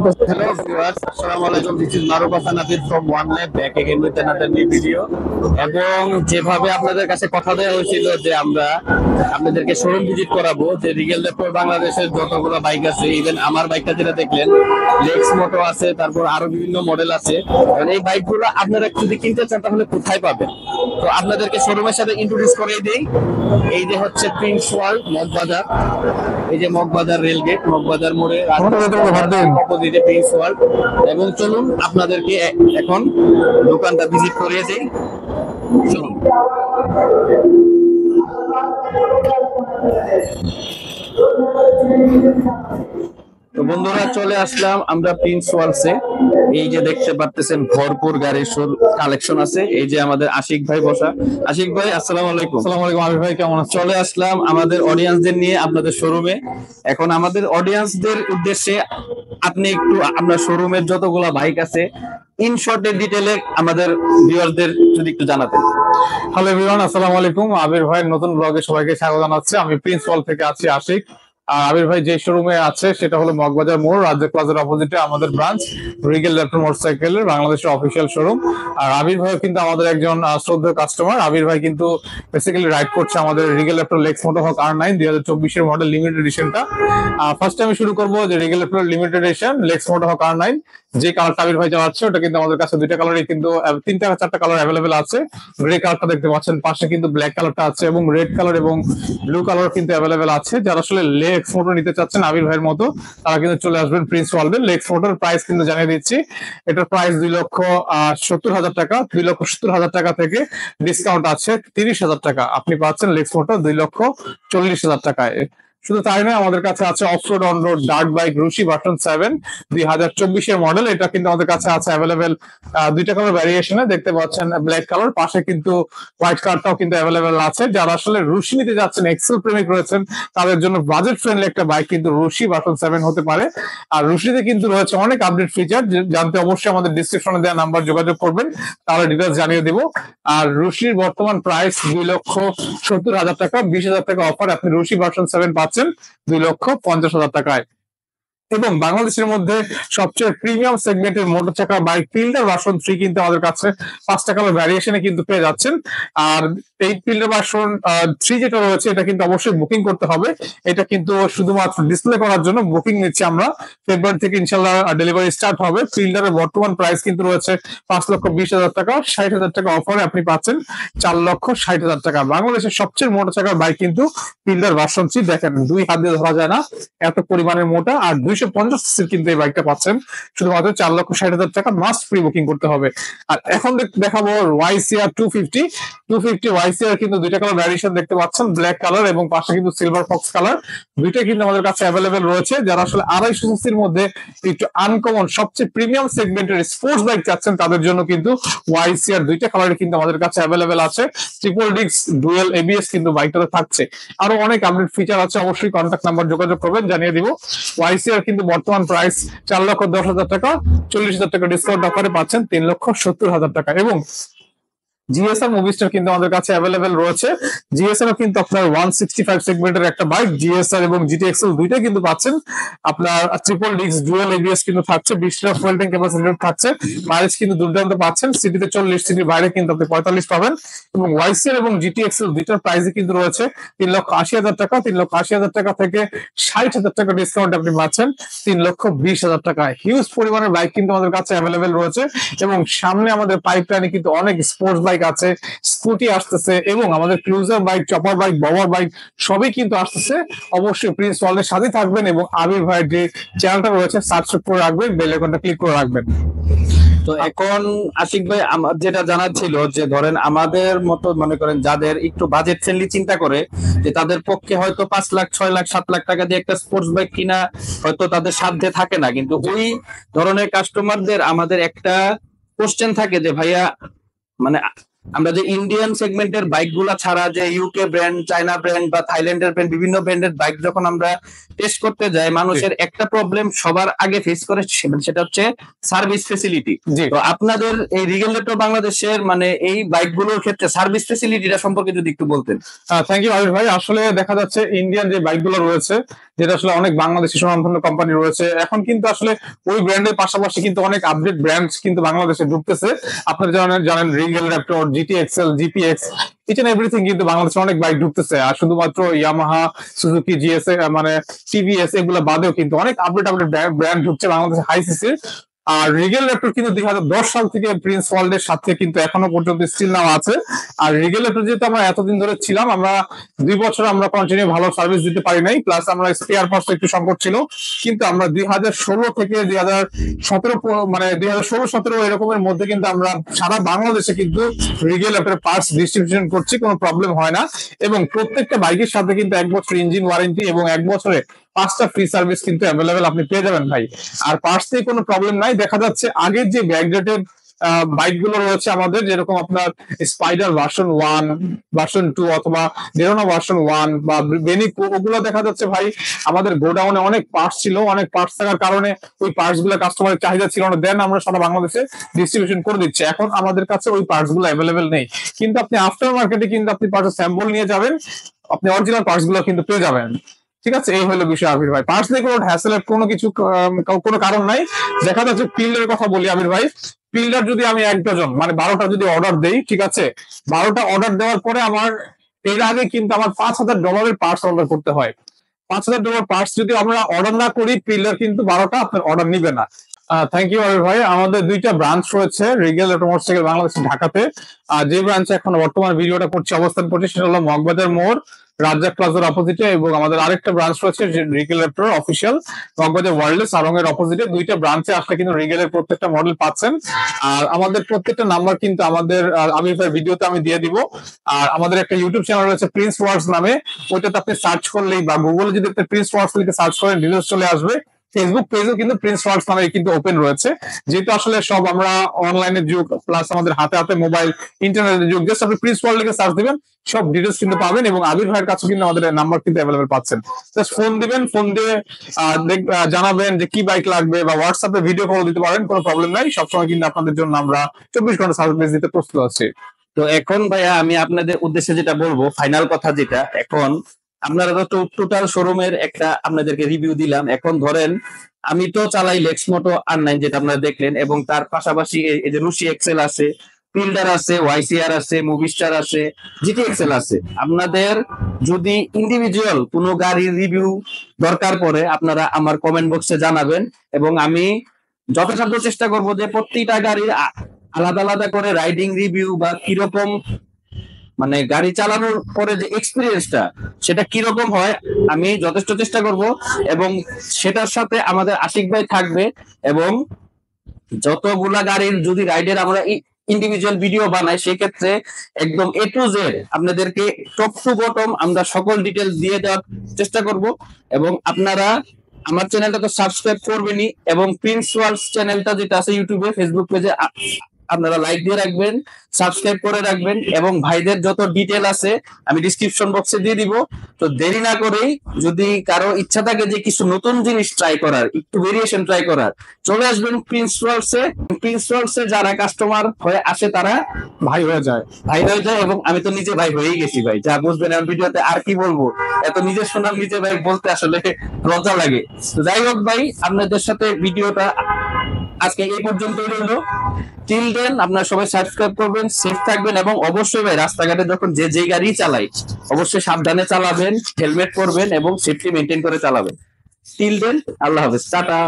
Hello viewers, Assalamualaikum. This is Maruf Hasan Nadir from One Lab back again with another new video. এবং যেভাবে আপনাদের কাছে কথা দেওয়া হয়েছিল যে আমরা আপনাদেরকে শোরুম ভিজিট করাবো, যে রিগেল ল্যাপটপ বাংলাদেশের যতগুলো বাইক আছে, ইভেন আমার বাইকটা যেটা দেখলেন লেক্স মোটো আছে, তারপর আরো বিভিন্ন মডেল আছে। এই বাইকগুলো আপনারা যদি কিনতে চান তাহলে কোথায় পাবেন? তো আপনাদেরকে শোরুমের সাথে ইন্ট্রোডিউস করে দিই। এই যে হচ্ছে প্রিন্স ওয়ার্ল্ড মগবাজার, এই যে মগবাজার রেলগেট, মগবাজার মোড়ে অপোজিটে প্রিন্স ওয়ার্ল্ড। এবং চলুন আপনাদেরকে এখন দোকানটা ভিজিট করিয়ে দিই। চলুন। তো বন্ধুরা, চলে আসলাম আমরা প্রিন্স ওয়ার্ল্ডসে। এই যে দেখতে পারতেছেন ভরপুর গাড়ির কালেকশন আছে। এই যে আমাদের আশিক ভাই বসা। আশিক ভাই, আসসালামু আলাইকুম। আসসালামু আলাইকুম আবির ভাই, কেমন আছেন? চলে আসলাম আমাদের অডিয়েন্সদের নিয়ে আপনাদের শোরুমে। এখন আমাদের অডিয়েন্সদের উদ্দেশ্যে আপনি একটু আপনার শোরুমের যতগুলা বাইক আছে ইন শর্টে ডিটেইলে আমাদের ভিউয়ারদের যদি একটু জানাতেন। হ্যালো এভরিওয়ান, আসসালামু আলাইকুম। আবির ভাইয়ের নতুন ব্লগে সবাইকে স্বাগত জানাচ্ছি। আমি প্রিন্স ওয়ার্ল্ড থেকে আছি আশিক। আর আবির ভাই যে শোরুমে আছে সেটা হলো মগবাজার মোড়, রাজ্য প্লাজার অপোজিটে আমাদের ব্রাঞ্চ, রিগেল ল্যাপটপ মোটরসাইকেলের বাংলাদেশের অফিসিয়াল শোরুম। আর আবির ভাই কিন্তু আমাদের একজন শ্রদ্ধেয় কাস্টমার। আবির ভাই কিন্তু বেসিক্যালি রাইড করছে আমাদের রিগেল ল্যাপটপ লেক্স মোটো হক R9 2024 এর মডেল লিমিটেড এডিশনটা। ফার্স্ট আমি শুরু করবো যে রিগেল ল্যাপটপ লিমিটেড এডিশন লেক্স মোটো হক R9, যে কালারটা আবির ভাই চালাচ্ছে ওটা কিন্তু আমাদের কাছে দুইটা কালারই কিন্তু তিনটা চারটা কালার অ্যাভেলেবেল আছে। গ্রে কালারটা দেখতে পাচ্ছেন, পাশে কিন্তু ব্ল্যাক কালারটা আছে এবং রেড কালার এবং ব্লু কালার কিন্তু অ্যাভেলেবেল আছে। যারা আসলে লেক্স মোটো নিতে চাচ্ছেন আবির ভাইয়ের মতো, তারা কিন্তু চলে আসবেন প্রিন্স ওয়ার্ল্ডে। লেক্স মোটোর প্রাইস কিন্তু জানিয়ে দিচ্ছি, এটার প্রাইস 2,70,000 টাকা। 2,70,000 টাকা থেকে ডিসকাউন্ট আছে 30,000 টাকা। আপনি পাচ্ছেন লেক্স মোটো 2,40,000 টাকায়। শুধু তাই নয়, আমাদের কাছে আছে off road on road dirt bike রুশি ভার্সন 7 2024 এর মডেল। এটা কিন্তু আমাদের কাছে আছে অ্যাভেলেবেল দুইটা কালার ভ্যারিয়েশনে। দেখতে পাচ্ছেন ব্ল্যাক কালার, পাশে কিন্তু হোয়াইট কালারটাও কিন্তু অ্যাভেলেবেল আছে। যারা আসলে রুশি নিতে যাচ্ছেন, এক্সেল প্রেমিক রয়েছেন, তাদের জন্য বাজেট ফ্রেন্ডলি একটা বাইক কিন্তু রুশি ভার্সন 7 হতে পারে। আর রুশিতে কিন্তু রয়েছে অনেক আপডেট ফিচার, জানতে অবশ্যই আমাদের ডিসক্রিপশনে দেওয়া নাম্বার যোগাযোগ করবেন, তাহলে ডিটেলস জানিয়ে দেবো। আর রুশির বর্তমান প্রাইস 2,70,000 টাকা। 20,000 টাকা অফার আপনি রুশি ভার্সন 7 পাচ্ছেন 2,50,000 টাকায়। এবং বাংলাদেশের মধ্যে সবচেয়ে প্রিমিয়াম সেগমেন্টের মোটর চাকা বাইক ফিল্ডার ভার্সন 3 কিন্তু আমাদের কাছে 5টা কালার ভ্যারিয়েশনে কিন্তু পেয়ে যাচ্ছেন। আর এই ফিল্ডার ভার্সন 3 যেটা রয়েছে এটা কিন্তু অবশ্যই বুকিং করতে হবে। এটা কিন্তু শুধুমাত্র ডিসপ্লে করার জন্য বুকিং নিচ্ছি আমরা। ফেব্রুয়ারি থেকে ইনশাল্লাহ ডেলিভারি স্টার্ট হবে। ফিল্ডারের বর্তমান প্রাইস কিন্তু রয়েছে 5,20,000 টাকা। 60,000 টাকা অফারে আপনি পাচ্ছেন 4,60,000 টাকা। বাংলাদেশের সবচেয়ে মোটা চাকার বাইক কিন্তু ফিল্ডার ভার্সন 3। দেখেন, দুই হাত দিয়ে ধরা যায় না, এত পরিমাণের মোটা। আর 250 সিসির কিন্তু এই বাইকটা পাচ্ছেন শুধুমাত্র 4,60,000 টাকা। মাস্ট প্রি বুকিং করতে হবে। আর এখন দেখাবো YCR 250 YCR কিন্তু দুইটা কালার ভ্যারিয়েশন দেখতে পাচ্ছেন, ব্ল্যাক কালার এবং পাশে কিন্তু সিলভার ফক্স কালার। দুইটা কিন্তু আমাদের কাছে অ্যাভেলেবেল রয়েছে। যারা আসলে 250 সিসির মধ্যে একটু আনকমন সবচেয়ে প্রিমিয়াম সেগমেন্টের স্পোর্টস বাইক চাচ্ছেন, তাদের জন্য কিন্তু YCR দুইটা কালারে কিন্তু আমাদের কাছে অ্যাভেলেবেল আছে। ট্রিপল ডিস্ক ডুয়েল ABS কিন্তু বাইকটাতে থাকছে। আরো অনেক আপডেট ফিচার আছে, অবশ্যই কন্ট্যাক্ট নাম্বার যোগাযোগ করবেন, জানিয়ে দিব। YCR কিন্তু বর্তমান প্রাইস 4,10,000 টাকা। 40,000 টাকা ডিসকাউন্ট অফারে পাচ্ছেন 3,70,000 টাকা। এবং জিএসআর মুভিস্টার কিন্তু আমাদের কাছে অ্যাভেলেবেল রয়েছে। জিএসআর কিন্তু আপনার 165 সেগমেন্টের একটা বাইক, জিএসআর এবং GTXL দুইটাই কিন্তু পাচ্ছেন। আপনার ট্রিপল ডিস্ক ডুয়াল ABS কিন্তু থাকছে, 20 লিটার ফুয়েল ট্যাঙ্ক ক্যাপাসিটি থাকছে। মাইলেজ কিন্তু দুর্দান্ত পাচ্ছেন, সিটিতে 40, সিটির বাইরে কিন্তু আপনি 45 পাবেন। এবং YCR এবং GTXL দুইটার প্রাইসে কিন্তু রয়েছে 3,80,000 টাকা। 3,80,000 টাকা থেকে 60,000 টাকা ডিসকাউন্ট আপনি পাচ্ছেন 3,20,000 টাকা। হিউজ পরিমাণের বাইক কিন্তু আমাদের কাছে অ্যাভেলেবেল রয়েছে। এবং সামনে আমাদের পাইপলাইনে কিন্তু অনেক স্পোর্টস বাইক আছে, স্কুটি আসতেছে এবং আমাদের cruiser bike, chopper bike, ববার bike সবই কিন্তু আসতেছে। অবশ্যই প্রিন্স ওয়ার্ল্ডের সাথে থাকবেন এবং আবির ভাইয়ের যে চ্যানেলটা রয়েছে সাবস্ক্রাইব করে রাখবেন, বেল আইকনটা ক্লিক করে রাখবেন। তো এখন আশিক ভাই, আমার যেটা জানার ছিল যে ধরেন আমাদের মতো মনে করেন যাদের একটু বাজেট ফ্রেন্ডলি চিন্তা করে, যে তাদের পক্ষে হয়তো 5 লাখ 6 লাখ 7 লাখ টাকা দিয়ে একটা স্পোর্টস বাইক কিনা হয়তো তাদের সাধ্যে থাকে না, কিন্তু ওই ধরনের কাস্টমারদের আমাদের একটা কোশ্চেন থাকে যে ভাইয়া মানে আমরা যে ইন্ডিয়ান সেগমেন্টের বাইক গুলা ছাড়া যে ইউকে ব্র্যান্ড, চায়না ব্র্যান্ড বা থাইল্যান্ডের ব্র্যান্ড, বিভিন্ন ব্র্যান্ডের বাইক যখন আমরা টেস্ট করতে যাই, মানুষের একটা প্রবলেম সবার আগে ফেস করে, সেটা হচ্ছে সার্ভিস ফেসিলিটি। জি তো আপনাদের এই রিগেল ল্যাপটপ বাংলাদেশের মানে এই বাইকগুলোর ক্ষেত্রে সার্ভিস ফেসিলিটিটা সম্পর্কে যদি একটু বলতেন। থ্যাংক ইউ আবির ভাই। আসলে দেখা যাচ্ছে ইন্ডিয়ান যে বাইকগুলো রয়েছে, যেটা আসলে অনেক বাংলাদেশি সুনামধন্য কোম্পানি রয়েছে, এখন কিন্তু আসলে ওই ব্র্যান্ডের পাশাপাশি কিন্তু অনেক আপডেট ব্র্যান্ড কিন্তু বাংলাদেশে ঢুকতেছে। আপনারা জানেন Regal Raptor, GT XL, GPX, each and everything কিন্তু বাংলাদেশে অনেক বাইক ঢুকতেছে। আর শুধুমাত্র ইয়ামাহা, সুজুকি, জিএস, মানে টিভিএস এগুলো বাদেও কিন্তু অনেক আপডেট ব্র্যান্ড ঢুকছে বাংলাদেশে হাই সিসির। আর রিগেল ল্যাপটপ কিন্তু 2010 সাল থেকে প্রিন্স ওয়ার্ল্ডের সাথে কিন্তু এখনো পর্যন্ত স্টিল নাও আছে। আর রিগেল ল্যাপটপ যেহেতু আমরা এতদিন ধরে ছিলাম, আমরা 2 বছর আমরা কন্টিনিউ ভালো সার্ভিস দিতে পারি নাই, প্লাস আমরা স্পেয়ার পার্টস একটু সংকট ছিল। কিন্তু আমরা 2016 থেকে 2017 মানে 2016-17 এরকমের মধ্যে কিন্তু আমরা সারা বাংলাদেশে কিন্তু রিগেল ল্যাপটপের পার্টস ডিস্ট্রিবিউশন করছি, কোনো প্রবলেম হয় না। এবং প্রত্যেকটা বাইকের সাথে কিন্তু 1 বছর ইঞ্জিন ওয়ারেন্টি এবং 1 বছরে 5টা ফ্রি সার্ভিস কিন্তু অ্যাভেলেবেল আপনি পেয়ে যাবেন ভাই। আর পার্টস নিয়ে কোনো প্রবলেম নাই। দেখা যাচ্ছে আগের যে ব্যাকডেটেড বাইক গুলো রয়েছে আমাদের, যেরকম আপনার স্পাইডার ভার্সন 1, ভার্সন 2 অথবা ডেরোনা ভার্সন 1 বা বেনিক, ওগুলো দেখা যাচ্ছে ভাই আমাদের গোডাউনে অনেক পার্টস ছিল, অনেক পার্টস থাকার কারণে ওই পার্টস গুলো কাস্টমারের চাহিদা ছিল না, দেন আমরা সারা বাংলাদেশে ডিস্ট্রিবিউশন করে দিচ্ছি। এখন আমাদের কাছে ওই পার্টস গুলো অ্যাভেলেবেল নেই, কিন্তু আপনি আফটার মার্কেটে কিন্তু আপনি পার্টস স্যাম্পল নিয়ে যাবেন, আপনি অরিজিনাল পার্টস গুলো কিন্তু পেয়ে যাবেন। ঠিক আছে, এই হলো বিষয় আবির ভাই। পার্টস নিয়ে কোনো হ্যাসেলের কোনো কারণ নাই। দেখা যাচ্ছে পিল্ডের কথা বলি আবির ভাই, পিল্ডার যদি আমি 1 ডজন মানে 12টা যদি অর্ডার দেই, ঠিক আছে, 12টা অর্ডার দেওয়ার পরে আমার এর আগে কিন্তু আমার $5,000 পার্টস অর্ডার করতে হয়। $5,000 পার্টস যদি আমরা অর্ডার না করি, পিল্ডার কিন্তু 12টা আপনার অর্ডার নিবে না। থ্যাংক ইউ আবির ভাই। আমাদের 2টা ব্রাঞ্চ রয়েছে রিগেল অটোমোটরসাইকেল বাংলাদেশ ঢাকাতে। যে ব্রাঞ্চে এখন বর্তমান ভিডিওটা করছি, অবস্থান করছি, সেটা হলো মগবাজার মোড়, রাজ্জাক প্লাজার অপোজিটে। এবং আমাদের আরেকটা ব্রাঞ্চ রয়েছে রিগেল ল্যাপটপ অফিসিয়াল, মগবাজার ওয়ার্ল্ডে সারঙ্গের অপোজিটে। 2টা ব্রাঞ্চে আসলে কিন্তু রিগেলের প্রত্যেকটা মডেল পাচ্ছেন। আর আমাদের প্রত্যেকটা নাম্বার কিন্তু আমাদের আমির ভাই ভিডিওতে আমি দিয়ে দিব। আর আমাদের একটা ইউটিউব চ্যানেল রয়েছে প্রিন্স ওয়ার্ডস নামে, ওইটাতে আপনি সার্চ করলেই বা গুগলে যদি আপনি প্রিন্স ওয়ার্ডস লিখে সার্চ করেন, ডিটেইলস চলে আসবে। ফেসবুক পেজও কিন্তু প্রিন্স ওয়ার্ডস নামে কিন্তু ওপেন রয়েছে, যেহেতু আসলে সব আমরা অনলাইনের যুগ, প্লাস আমাদের হাতে হাতে মোবাইল, ইন্টারনেটের যুগ। জাস্ট আপনি প্রিন্স ওয়ার্ল্ড লিখে সার্চ দিবেন, সব ডিটেলস কিন্তু পাবেন। এবং আবির ভাইয়ের কাছে কিন্তু আমাদের নাম্বার কিন্তু অ্যাভেলেবেল পাচ্ছেন। জাস্ট ফোন দিবেন, ফোন দিয়ে জানাবেন যে কি বাইক লাগবে, বা হোয়াটসঅ্যাপে ভিডিও কল দিতে পারেন, কোনো প্রবলেম নাই। সবসময় কিন্তু আপনাদের জন্য আমরা 24 ঘন্টা সার্ভিস দিতে প্রস্তুত আছি। তো এখন ভাইয়া আমি আপনাদের উদ্দেশ্যে যেটা বলবো, ফাইনাল কথা যেটা, এখন আপনারা তো টোটাল শোরুমের একটা আপনাদেরকে রিভিউ দিলাম। এখন ধরেন আমি তো চালাই লেক্সমোটো R9 যেটা আপনারা দেখলেন, এবং তার পাশাপাশি এই যে রুশি এক্সেল আছে, ফিল্ডার আছে, ওয়াইসিআর আছে, মুভিস্টার আছে, জিটি এক্সেল আছে। আপনাদের যদি ইন্ডিভিজুয়াল কোনো গাড়ির রিভিউ দরকার পড়ে, আপনারা আমার কমেন্ট বক্সে জানাবেন, এবং আমি যথাসাধ্য চেষ্টা করব যে প্রত্যেকটা গাড়ির আলাদা আলাদা করে রাইডিং রিভিউ বা কিরকম মানে গাড়ি চালানোর পরে যে এক্সপিরিয়েন্সটা সেটা কিরকম হয় আমি যথেষ্ট চেষ্টা করব। এবং সেটার সাথে আমাদের আশিক ভাই থাকবে, এবং যতগুলা গাড়ির যদি রাইডের আমরা ইন্ডিভিজুয়াল ভিডিও বানাই, সেক্ষেত্রে একদম A to Z আপনাদেরকে টপ টু বটম আমরা সকল ডিটেলস দিয়ে দেওয়ার চেষ্টা করব। এবং আপনারা আমার চ্যানেলটা তো সাবস্ক্রাইব করবেনই, এবং প্রিন্স ওয়ার্ল্ডস চ্যানেলটা যেটা আছে ইউটিউবে, ফেসবুক পেজে আপনারা লাইক দিয়ে রাখবেন, সাবস্ক্রাইব করে রাখবেন, এবং ভাইদের যত ডিটেল আছে আমি ডিসক্রিপশন বক্সে দিয়ে দিব। তো দেরি না করেই যদি কারো ইচ্ছা থাকে যে কিছু নতুন জিনিস ট্রাই করার, একটু ভেরিয়েশন ট্রাই করার, চলে আসবেন প্রিন্স ওয়ার্ল্ডসে। প্রিন্স ওয়ার্ল্ডসে যারা কাস্টমার হয়ে আসে তারা ভাই হয়ে যায়, ভাই হয়ে যায়। এবং আমি তো নিজে ভাই হয়েই গেছি ভাই, যা বুঝবেন আমার ভিডিওতে। আর কি বলবো, এত নিজের সুনাম নিজে ভাই বলতে আসলে লজ্জা লাগে। তো যাই হোক ভাই, আপনাদের সাথে ভিডিওটা আজকে এই পর্যন্তই রইলো। টিল দেন আপনারা সবাই সাবস্ক্রাইব করবেন, সেফ থাকবেন, এবং অবশ্যই ভাই রাস্তাঘাটে যখন যে গাড়ি চালাই অবশ্যই সাবধানে চালাবেন, হেলমেট পরবেন, এবং সেফটি মেনটেন করে চালাবেন। টিল দেন, আল্লাহ হাফেজ, টাটা।